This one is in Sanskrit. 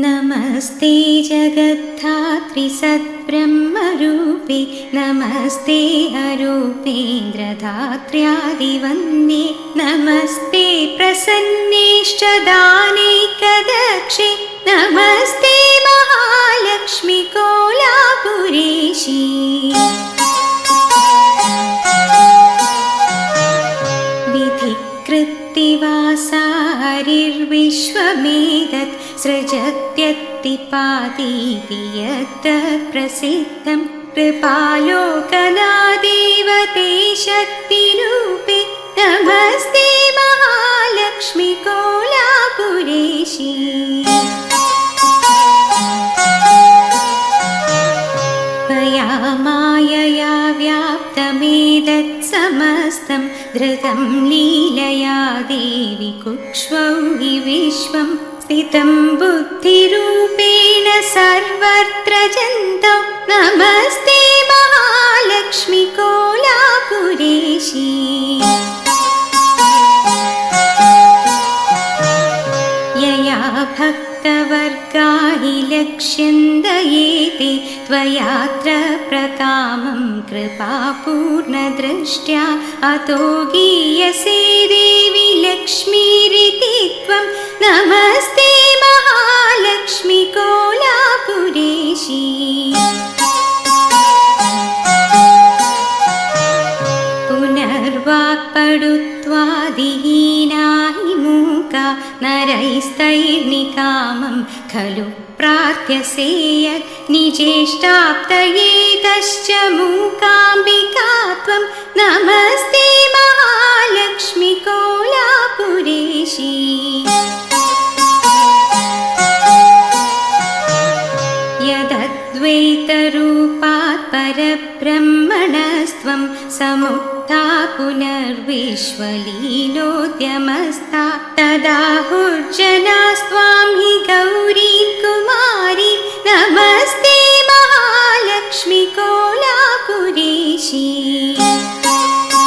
नमस्ते जगद्धात्री सद्ब्रह्मरूपे नमस्ते अरूपेन्द्रधात्र्यादिवन्द्ये नमस्ते प्रसन्नेष्टदानैकदक्षे नमस्ते महालक्ष्मी कोलापुरेशी विधिकृत्तिवासा हरिर्विश्वमेतत् सृजत्यत्तिपातीति यत्तत्प्रसिद्धं कृपालोकनादेवते शक्तिरूपे नमस्ते महालक्ष्मी कोलापुरेशी त्वया मायया व्याप्तमेतत् समस्तं धृतं लीलया देवि कुक्ष्वौ हि विश्वं स्थितं बुद्धिरूपेण सर्वत्र जन्तौ नमस्ते महालक्ष्मी कोलापुरेशी यया भक्तवर्गा हि लक्ष्यन्दयेते त्वयात्र प्रकामं कृपापूर्णदृष्ट्या अतो गीयसे देवि लक्ष्मीरिति त्वं नमस्ते महालक्ष्मी कोलापुरेशी पुनर्वाक्पडुत्वादिहीना हि मूका नरैस्तैर्निकामं खलु प्रार्थ्यसे यत् निजेष्टाप्तये तश्च मूकाम्बिका त्वं नमस्ते महालक्ष्मी कोलापुरेशी यदद्वैतरूपात् परब्रह्मणस्त्वं समुत्था पुनर्विश्वलीलोद्यमस्था तदाहुर्जनास्त्वां हि गौरी कुमारी नमः